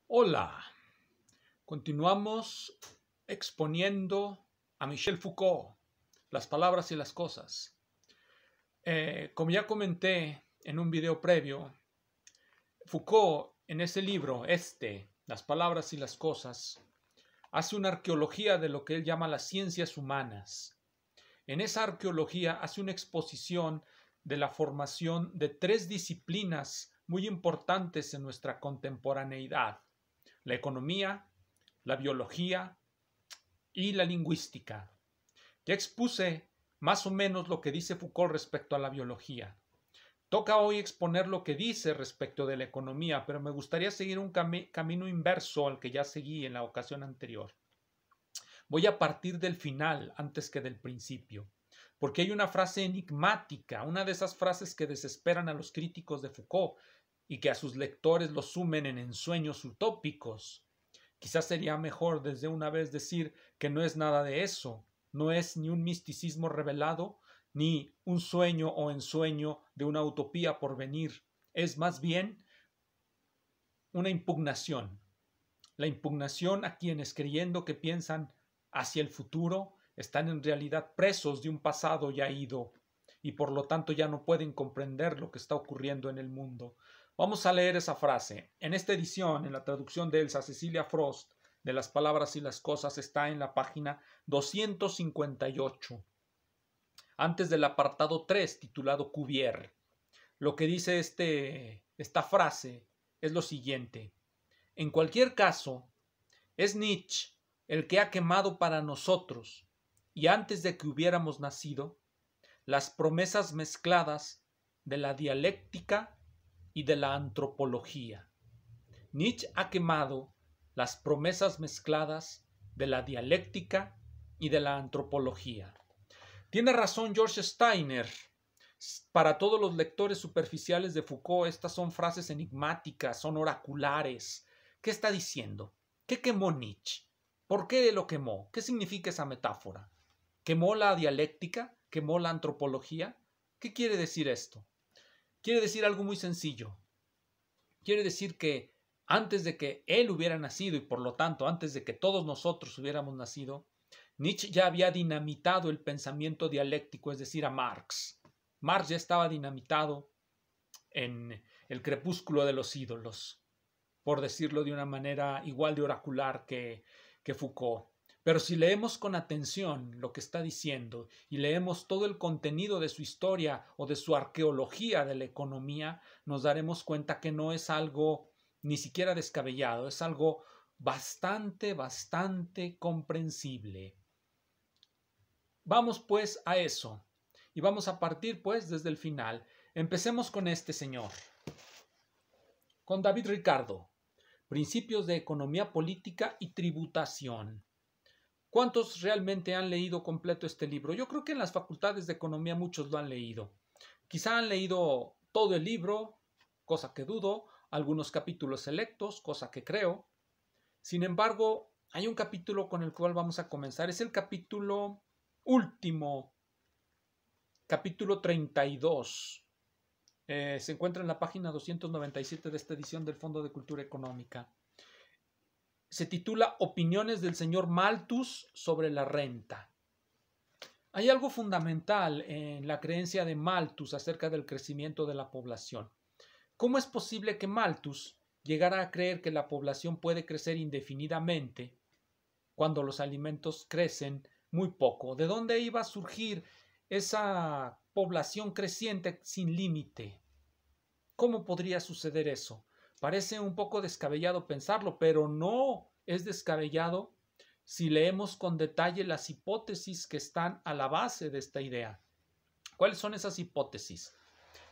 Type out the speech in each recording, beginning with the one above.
Hola, continuamos exponiendo a Michel Foucault, las palabras y las cosas. Como ya comenté en un video previo, Foucault en ese libro, Las palabras y las cosas, hace una arqueología de lo que él llama las ciencias humanas. En esa arqueología hace una exposición de la formación de tres disciplinas muy importantes en nuestra contemporaneidad: la economía, la biología y la lingüística. Ya expuse más o menos lo que dice Foucault respecto a la biología. Toca hoy exponer lo que dice respecto de la economía, pero me gustaría seguir un camino inverso al que ya seguí en la ocasión anterior. Voy a partir del final antes que del principio, porque hay una frase enigmática, una de esas frases que desesperan a los críticos de Foucault y que a sus lectores los sumen en ensueños utópicos. Quizás sería mejor desde una vez decir que no es nada de eso, no es ni un misticismo revelado, ni un sueño o ensueño de una utopía por venir, es más bien una impugnación. La impugnación a quienes, creyendo que piensan hacia el futuro, están en realidad presos de un pasado ya ido y por lo tanto ya no pueden comprender lo que está ocurriendo en el mundo. Vamos a leer esa frase. En esta edición, en la traducción de Elsa Cecilia Frost, de Las palabras y las cosas, está en la página 258, antes del apartado 3, titulado Cuvier. Lo que dice esta frase es lo siguiente: en cualquier caso, es Nietzsche el que ha quemado para nosotros, y antes de que hubiéramos nacido, las promesas mezcladas de la dialéctica y de la antropología. Nietzsche ha quemado las promesas mezcladas de la dialéctica y de la antropología. Tiene razón George Steiner. Para todos los lectores superficiales de Foucault, estas son frases enigmáticas, son oraculares. ¿Qué está diciendo? ¿Qué quemó Nietzsche? ¿Por qué lo quemó? ¿Qué significa esa metáfora? ¿Quemó la dialéctica? ¿Quemó la antropología? ¿Qué quiere decir esto? Quiere decir algo muy sencillo. Quiere decir que antes de que él hubiera nacido y por lo tanto antes de que todos nosotros hubiéramos nacido, Nietzsche ya había dinamitado el pensamiento dialéctico, es decir, a Marx. Marx ya estaba dinamitado en el crepúsculo de los ídolos, por decirlo de una manera igual de oracular que Foucault. Pero si leemos con atención lo que está diciendo y leemos todo el contenido de su historia o de su arqueología de la economía, nos daremos cuenta que no es algo ni siquiera descabellado, es algo bastante comprensible. Vamos pues a eso y vamos a partir pues desde el final. Empecemos con este señor, con David Ricardo, Principios de Economía Política y Tributación. ¿Cuántos realmente han leído completo este libro? Yo creo que en las facultades de economía muchos lo han leído. Quizá han leído todo el libro, cosa que dudo, algunos capítulos selectos, cosa que creo. Sin embargo, hay un capítulo con el cual vamos a comenzar. Es el capítulo último, capítulo 32. Se encuentra en la página 297 de esta edición del Fondo de Cultura Económica. Se titula Opiniones del señor Malthus sobre la renta. Hay algo fundamental en la creencia de Malthus acerca del crecimiento de la población. ¿Cómo es posible que Malthus llegara a creer que la población puede crecer indefinidamente cuando los alimentos crecen muy poco? ¿De dónde iba a surgir esa población creciente sin límite? ¿Cómo podría suceder eso? Parece un poco descabellado pensarlo, pero no es descabellado si leemos con detalle las hipótesis que están a la base de esta idea. ¿Cuáles son esas hipótesis?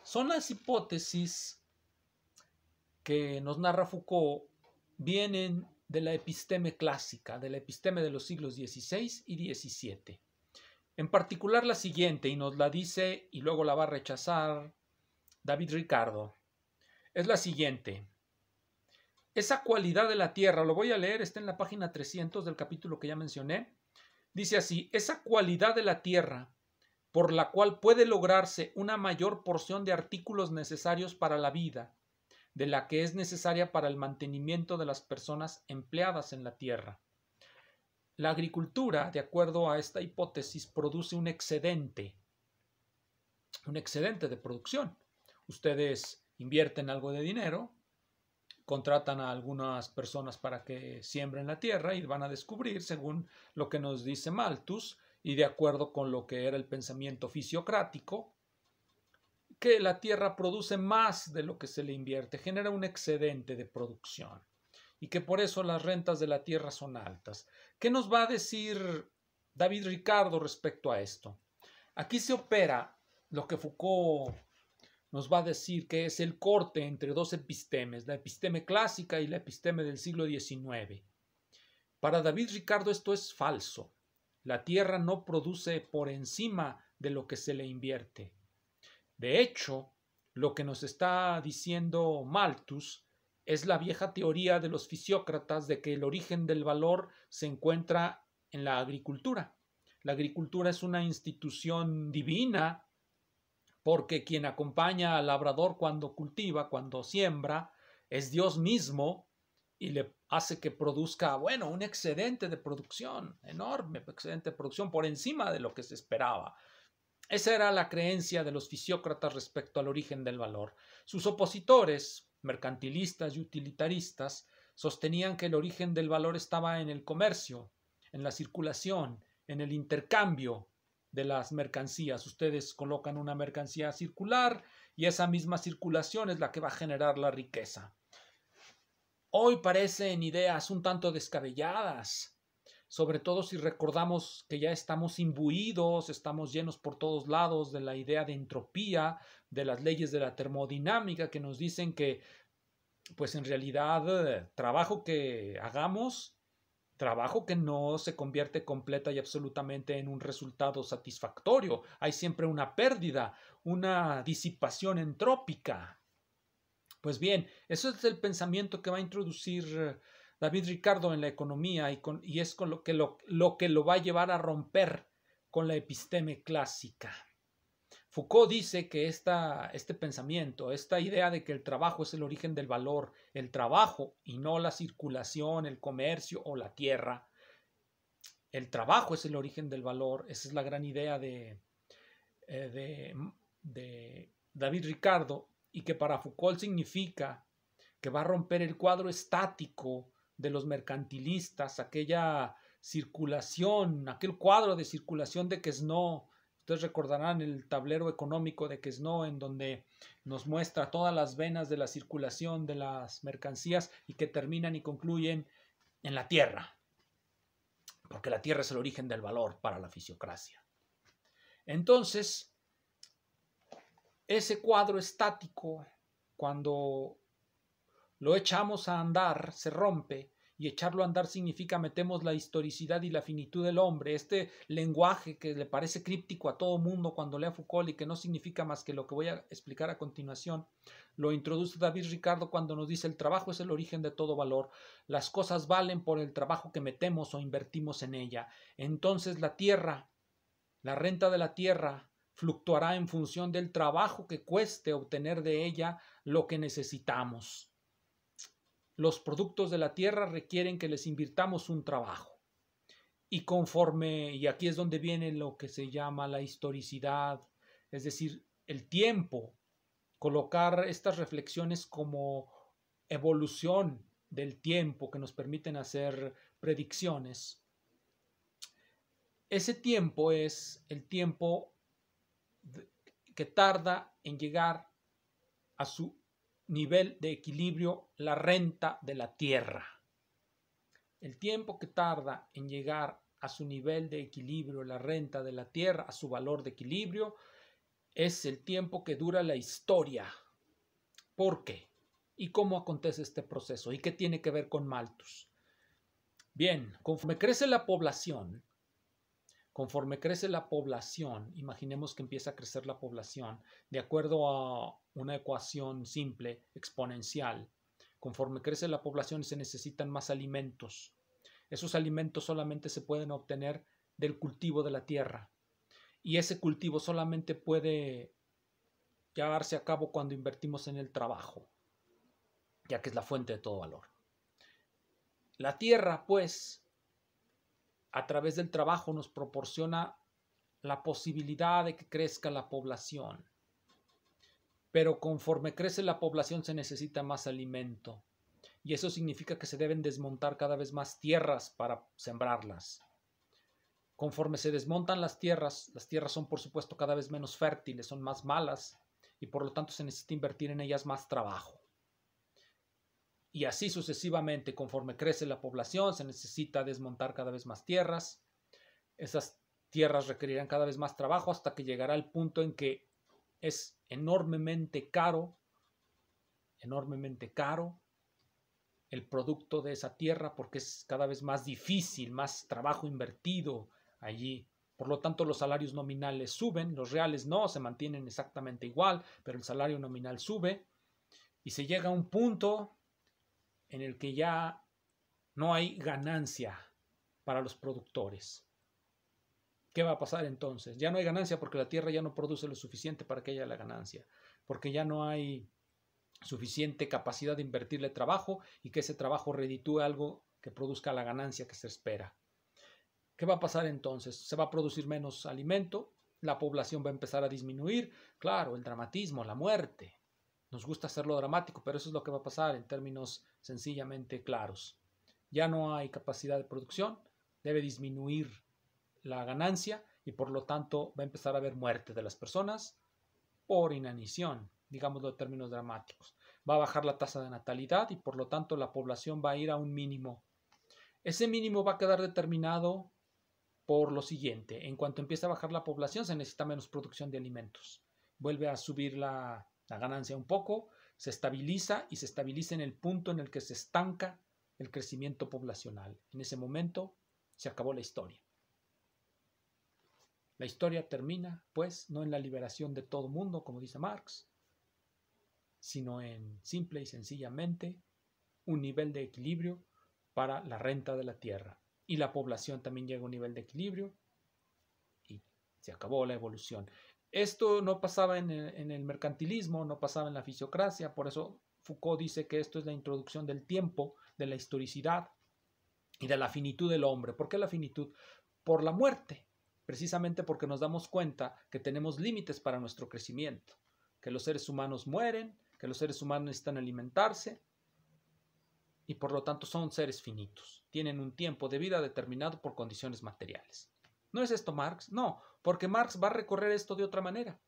Son las hipótesis que nos narra Foucault, vienen de la episteme clásica, de la episteme de los siglos XVI y XVII. En particular la siguiente, y nos la dice y luego la va a rechazar David Ricardo, es la siguiente. Esa cualidad de la tierra, lo voy a leer, está en la página 300 del capítulo que ya mencioné, dice así: esa cualidad de la tierra por la cual puede lograrse una mayor porción de artículos necesarios para la vida, de la que es necesaria para el mantenimiento de las personas empleadas en la tierra. La agricultura, de acuerdo a esta hipótesis, produce un excedente de producción. Ustedes invierten algo de dinero, contratan a algunas personas para que siembren la tierra y van a descubrir, según lo que nos dice Malthus, y de acuerdo con lo que era el pensamiento fisiocrático, que la tierra produce más de lo que se le invierte, genera un excedente de producción y que por eso las rentas de la tierra son altas. ¿Qué nos va a decir David Ricardo respecto a esto? Aquí se opera lo que Foucault nos va a decir que es el corte entre dos epistemes, la episteme clásica y la episteme del siglo XIX. Para David Ricardo esto es falso. La tierra no produce por encima de lo que se le invierte. De hecho, lo que nos está diciendo Malthus es la vieja teoría de los fisiócratas de que el origen del valor se encuentra en la agricultura. La agricultura es una institución divina porque quien acompaña al labrador cuando cultiva, cuando siembra, es Dios mismo y le hace que produzca, bueno, un excedente de producción, enorme excedente de producción por encima de lo que se esperaba. Esa era la creencia de los fisiócratas respecto al origen del valor. Sus opositores, mercantilistas y utilitaristas, sostenían que el origen del valor estaba en el comercio, en la circulación, en el intercambio de las mercancías. Ustedes colocan una mercancía circular y esa misma circulación es la que va a generar la riqueza. Hoy parecen ideas un tanto descabelladas, sobre todo si recordamos que ya estamos imbuidos, estamos llenos por todos lados de la idea de entropía, de las leyes de la termodinámica que nos dicen que, pues en realidad, trabajo que hagamos, trabajo que no se convierte completa y absolutamente en un resultado satisfactorio. Hay siempre una pérdida, una disipación entrópica. Pues bien, eso es el pensamiento que va a introducir David Ricardo en la economía y es con lo que lo va a llevar a romper con la episteme clásica. Foucault dice que este pensamiento, esta idea de que el trabajo es el origen del valor, el trabajo y no la circulación, el comercio o la tierra, el trabajo es el origen del valor, esa es la gran idea de David Ricardo, y que para Foucault significa que va a romper el cuadro estático de los mercantilistas, aquella circulación, aquel cuadro de circulación de Quesnot. Ustedes recordarán el tablero económico de Quesnot, en donde nos muestra todas las venas de la circulación de las mercancías y que terminan y concluyen en la tierra, porque la tierra es el origen del valor para la fisiocracia. Entonces, ese cuadro estático, cuando lo echamos a andar, se rompe, y echarlo a andar significa metemos la historicidad y la finitud del hombre, este lenguaje que le parece críptico a todo mundo cuando lee a Foucault y que no significa más que lo que voy a explicar a continuación, lo introduce David Ricardo cuando nos dice: el trabajo es el origen de todo valor, las cosas valen por el trabajo que metemos o invertimos en ella. Entonces la tierra, la renta de la tierra, fluctuará en función del trabajo que cueste obtener de ella lo que necesitamos. Los productos de la tierra requieren que les invirtamos un trabajo. Y y aquí es donde viene lo que se llama la historicidad, es decir, el tiempo, colocar estas reflexiones como evolución del tiempo que nos permiten hacer predicciones. Ese tiempo es el tiempo que tarda en llegar a su nivel de equilibrio la renta de la tierra. El tiempo que tarda en llegar a su nivel de equilibrio la renta de la tierra, a su valor de equilibrio, es el tiempo que dura la historia. ¿Por qué? ¿Y cómo acontece este proceso? ¿Y qué tiene que ver con Malthus? Bien, conforme crece la población, imaginemos que empieza a crecer la población de acuerdo a una ecuación simple, exponencial. Conforme crece la población se necesitan más alimentos. Esos alimentos solamente se pueden obtener del cultivo de la tierra. Y ese cultivo solamente puede llevarse a cabo cuando invertimos en el trabajo. ya que es la fuente de todo valor. La tierra, pues, a través del trabajo nos proporciona la posibilidad de que crezca la población. Pero conforme crece la población se necesita más alimento. Y eso significa que se deben desmontar cada vez más tierras para sembrarlas. Conforme se desmontan las tierras son por supuesto cada vez menos fértiles, son más malas y por lo tanto se necesita invertir en ellas más trabajo. Y así sucesivamente, conforme crece la población, se necesita desmontar cada vez más tierras. Esas tierras requerirán cada vez más trabajo hasta que llegará el punto en que es enormemente caro el producto de esa tierra porque es cada vez más difícil, más trabajo invertido allí. Por lo tanto, los salarios nominales suben, los reales no, se mantienen exactamente igual, pero el salario nominal sube y se llega a un punto en el que ya no hay ganancia para los productores. ¿Qué va a pasar entonces? Ya no hay ganancia porque la tierra ya no produce lo suficiente para que haya la ganancia, porque ya no hay suficiente capacidad de invertirle trabajo y que ese trabajo reditúe algo que produzca la ganancia que se espera. ¿Qué va a pasar entonces? Se va a producir menos alimento, la población va a empezar a disminuir, claro, el dramatismo, la muerte. Nos gusta hacerlo dramático, pero eso es lo que va a pasar en términos sencillamente claros. Ya no hay capacidad de producción, debe disminuir la ganancia y por lo tanto va a empezar a haber muerte de las personas por inanición, digámoslo en términos dramáticos. Va a bajar la tasa de natalidad y por lo tanto la población va a ir a un mínimo. Ese mínimo va a quedar determinado por lo siguiente: en cuanto empiece a bajar la población se necesita menos producción de alimentos. Vuelve a subir la ganancia un poco, se estabiliza y se estabiliza en el punto en el que se estanca el crecimiento poblacional. En ese momento se acabó la historia. La historia termina, pues, no en la liberación de todo mundo, como dice Marx, sino en simple y sencillamente un nivel de equilibrio para la renta de la tierra. Y la población también llega a un nivel de equilibrio y se acabó la evolución. Esto no pasaba en el mercantilismo, no pasaba en la fisiocracia, por eso Foucault dice que esto es la introducción del tiempo, de la historicidad y de la finitud del hombre. ¿Por qué la finitud? Por la muerte, precisamente porque nos damos cuenta que tenemos límites para nuestro crecimiento, que los seres humanos mueren, que los seres humanos necesitan alimentarse y por lo tanto son seres finitos, tienen un tiempo de vida determinado por condiciones materiales. ¿No es esto Marx? No, porque Marx va a recorrer esto de otra manera.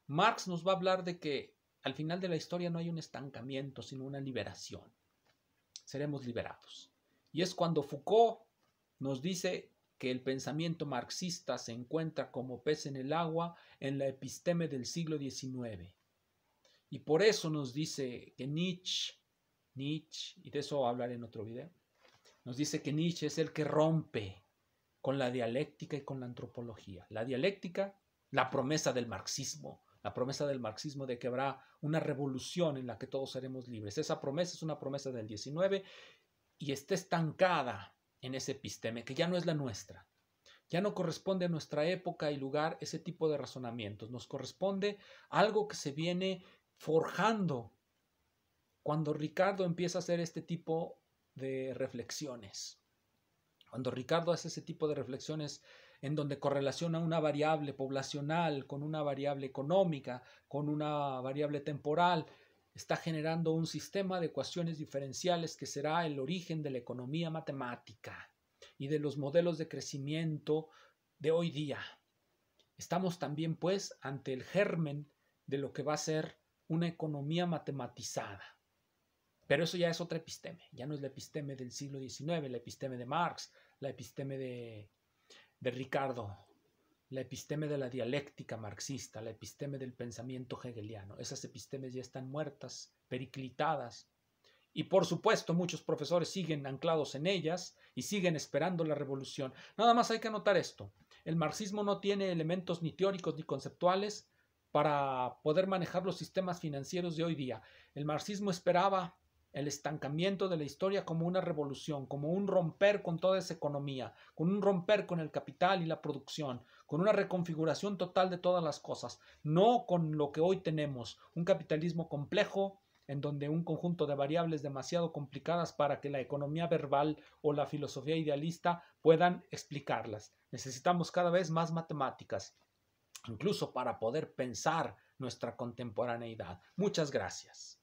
Marx nos va a hablar de que al final de la historia no hay un estancamiento, sino una liberación. Seremos liberados. Y es cuando Foucault nos dice que el pensamiento marxista se encuentra como pez en el agua en la episteme del siglo XIX. Y por eso nos dice que Nietzsche, y de eso hablaré en otro video, nos dice que Nietzsche es el que rompe con la dialéctica y con la antropología. La dialéctica, la promesa del marxismo de que habrá una revolución en la que todos seremos libres. Esa promesa es una promesa del 19 y está estancada en ese episteme, que ya no es la nuestra. Ya no corresponde a nuestra época y lugar ese tipo de razonamientos. Nos corresponde algo que se viene forjando cuando Ricardo empieza a hacer este tipo de reflexiones. Cuando Ricardo hace ese tipo de reflexiones en donde correlaciona una variable poblacional con una variable económica, con una variable temporal, está generando un sistema de ecuaciones diferenciales que será el origen de la economía matemática y de los modelos de crecimiento de hoy día. Estamos también, pues, ante el germen de lo que va a ser una economía matematizada. Pero eso ya es otra episteme, ya no es la episteme del siglo XIX, la episteme de Marx, la episteme de Ricardo, la episteme de la dialéctica marxista, la episteme del pensamiento hegeliano. Esas epistemes ya están muertas, periclitadas. Y por supuesto muchos profesores siguen anclados en ellas y siguen esperando la revolución. Nada más hay que anotar esto: el marxismo no tiene elementos ni teóricos ni conceptuales para poder manejar los sistemas financieros de hoy día. El marxismo esperaba el estancamiento de la historia como una revolución, como un romper con toda esa economía, con un romper con el capital y la producción, con una reconfiguración total de todas las cosas, no con lo que hoy tenemos, un capitalismo complejo en donde un conjunto de variables demasiado complicadas para que la economía verbal o la filosofía idealista puedan explicarlas. Necesitamos cada vez más matemáticas, incluso para poder pensar nuestra contemporaneidad. Muchas gracias.